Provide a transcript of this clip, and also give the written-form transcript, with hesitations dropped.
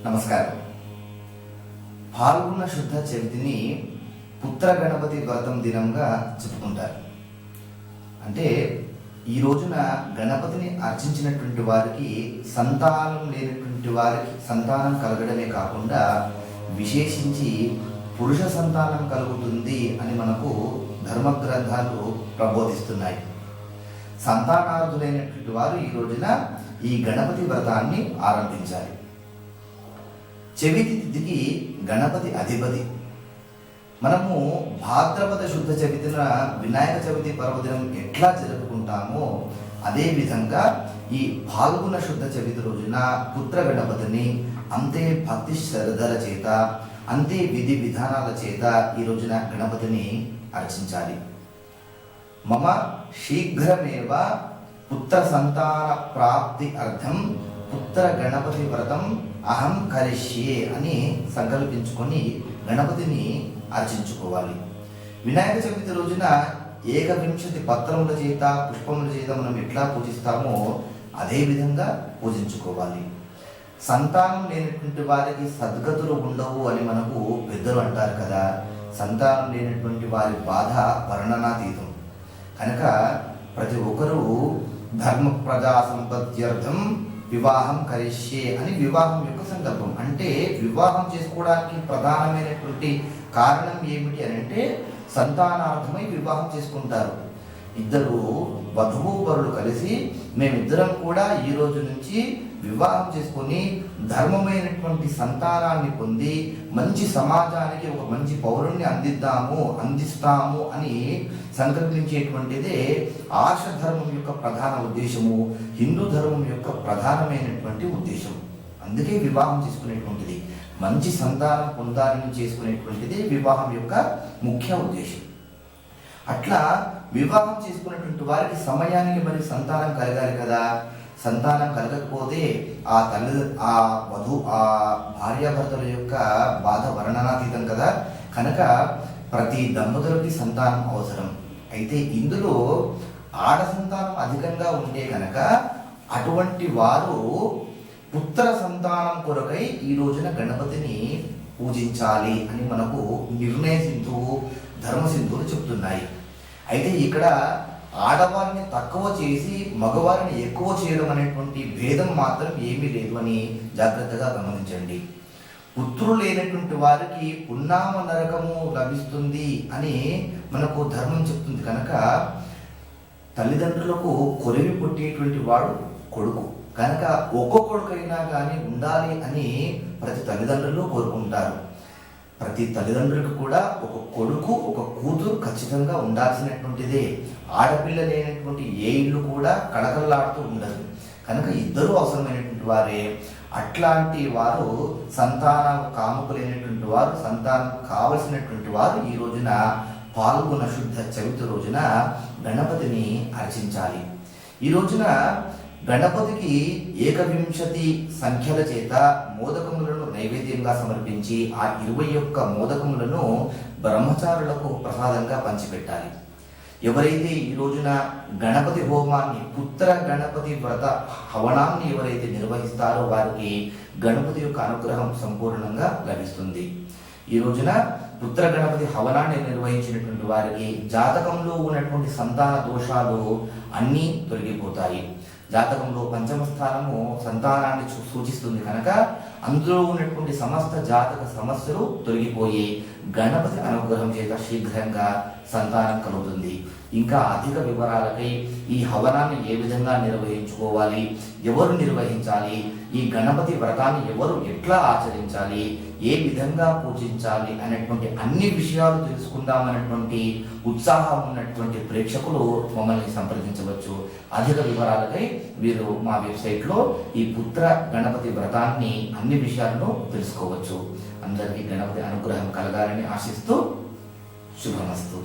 నమస్కారం. పాల్గొన్న శుద్ధ చవితిని పుత్ర గణపతి వ్రతం దినంగా చెప్పుకుంటారు. అంటే ఈ రోజున గణపతిని అర్చించినటువంటి వారికి సంతానం లేనటువంటి వారికి సంతానం కలగడమే కాకుండా విశేషించి పురుష సంతానం కలుగుతుంది అని మనకు ధర్మగ్రంథాలు ప్రబోధిస్తున్నాయి. సంతానార్థులైనటువంటి వారు ఈ రోజున ఈ గణపతి వ్రతాన్ని ఆరంభించాలి. చవితి తిథికి గణపతి అధిపతి. మనము భాద్రపద శుద్ధ చవితిన వినాయక చవితి పర్వదినం ఎట్లా జరుపుకుంటామో అదే విధంగా ఈ పాల్గొన శుద్ధ చవితి రోజున పుత్ర గణపతిని అంతే భక్తి శ్రద్ధల చేత అంతే విధి విధానాల చేత ఈ రోజున గణపతిని అర్చించాలి. మమ శీఘ్రమేవ పుత్ర సంతాన ప్రాప్తి అర్థం పుత్ర గణపతి వ్రతం అహం కరిష్యే అని సంకల్పించుకొని గణపతిని అర్చించుకోవాలి. వినాయక చవితి రోజున 1 పత్రముల చేత పుష్పముల చేత మనం ఎట్లా పూజిస్తామో అదే విధంగా పూజించుకోవాలి. సంతానం లేనటువంటి వారికి సద్గతులు ఉండవు అని మనకు పెద్దలు అంటారు కదా. సంతానం లేనటువంటి వారి బాధ వర్ణనాతీతం. కనుక ప్రతి ఒక్కరూ ధర్మ ప్రజా సంపత్త్యర్థం వివాహం కరిష్యే అని వివాహం యొక్క సంకల్పం. అంటే వివాహం చేసుకోవడానికి ప్రధానమైనటువంటి కారణం ఏమిటి అని అంటే సంతానార్థమై వివాహం చేసుకుంటారు. ఇద్దరు వధువు వరులు కలిసి మేమిద్దరం కూడా ఈ రోజు నుంచి వివాహం చేసుకొని ధర్మమైనటువంటి సంతానాన్ని పొంది మంచి సమాజానికి ఒక మంచి పౌరుణ్ణి అందిస్తాము అని సంకల్పించేటువంటిదే ఆర్ష ధర్మం యొక్క ప్రధాన ఉద్దేశము, హిందూ ధర్మం యొక్క ప్రధానమైనటువంటి ఉద్దేశం. అందుకే వివాహం చేసుకునేటువంటిది మంచి సంతానం పొందాలని చేసుకునేటువంటిది వివాహం యొక్క ముఖ్య ఉద్దేశం. అట్లా వివాహం చేసుకున్నటువంటి వారికి సమయానికి మరి సంతానం కలగాలి కదా. సంతానం కలగకపోతే ఆ భార్యాభర్తల యొక్క బాధ వర్ణనాతీతం కదా. కనుక ప్రతి దంపతులకి సంతానం అవసరం. అయితే ఇందులో ఆడ సంతానం అధికంగా ఉంటే కనుక అటువంటి వారు పుత్ర సంతానం కొరకై ఈ రోజున గణపతిని పూజించాలి అని మనకు నిర్ణయ సింధువు ధర్మ సింధువులు చెప్తున్నాయి. అయితే ఇక్కడ ఆడవారిని తక్కువ చేసి మగవారిని ఎక్కువ చేయడం అనేటువంటి భేదం మాత్రం ఏమీ లేదు అని జాగ్రత్తగా గమనించండి. పుత్రులు లేనటువంటి వారికి పున్నామ నరకము లభిస్తుంది అని మనకు ధర్మం చెప్తుంది. కనుక తల్లిదండ్రులకు కొరివి పుట్టేటువంటి వాడు కొడుకు. కనుక ఒక్క కొడుకైనా కానీ ఉండాలి అని ప్రతి తల్లిదండ్రులు కోరుకుంటారు. ప్రతి తల్లిదండ్రులకు కూడా ఒక కొడుకు ఒక కూతురు ఖచ్చితంగా ఉండాల్సినటువంటిదే. ఆడపిల్ల లేనటువంటి ఏ ఇల్లు కూడా కళకళలాడుతూ ఉండదు. కనుక ఇద్దరు అవసరమైనటువంటి వారే. అట్లాంటి వారు సంతాన కాముకులైనటువంటి వారు, సంతానం కావలసినటువంటి వారు ఈ రోజున పాల్గొన శుద్ధ చవితి రోజున గణపతిని అర్చించాలి. ఈ రోజున గణపతికి 21 సంఖ్యల చేత మోదకములను నైవేద్యంగా సమర్పించి ఆ 21 మోదకములను బ్రహ్మచారులకు ప్రసాదంగా పంచిపెట్టాలి. ఎవరైతే ఈ రోజున గణపతి హోమాన్ని పుత్ర గణపతి వ్రత హవనాన్ని ఎవరైతే నిర్వహిస్తారో వారికి గణపతి యొక్క అనుగ్రహం సంపూర్ణంగా లభిస్తుంది. ఈ రోజున పుత్ర గణపతి హవనాన్ని నిర్వహించినటువంటి వారికి జాతకంలో ఉన్నటువంటి సంతాన దోషాలు అన్నీ తొలగిపోతాయి. జాతకంలో పంచమ స్థానము సంతానాన్ని సూచిస్తుంది. కనుక అందులో ఉన్నటువంటి సమస్త జాతక సమస్యలు తొలగిపోయి గణపతి అనుగ్రహం చేత శీఘ్రంగా సంతానం కలుగుతుంది. ఇంకా అధిక వివరాలకై ఈ హవనాన్ని ఏ విధంగా నిర్వహించుకోవాలి, ఎవరు నిర్వహించాలి, ఈ గణపతి వ్రతాన్ని ఎవరు ఎట్లా ఆచరించాలి, ఏ విధంగా పూజించాలి అనేటువంటి అన్ని విషయాలు తెలుసుకుందామనేటువంటి ఉత్సాహం ఉన్నటువంటి ప్రేక్షకులు మమ్మల్ని సంప్రదించవచ్చు. అధిక వివరాలకై వీరు మా వెబ్సైట్లో ఈ పుత్ర గణపతి వ్రతాన్ని అన్ని విషయాలను తెలుసుకోవచ్చు. అందరికీ గణపతి అనుగ్రహం కలగాలని ఆశిస్తూ శుభమస్తు.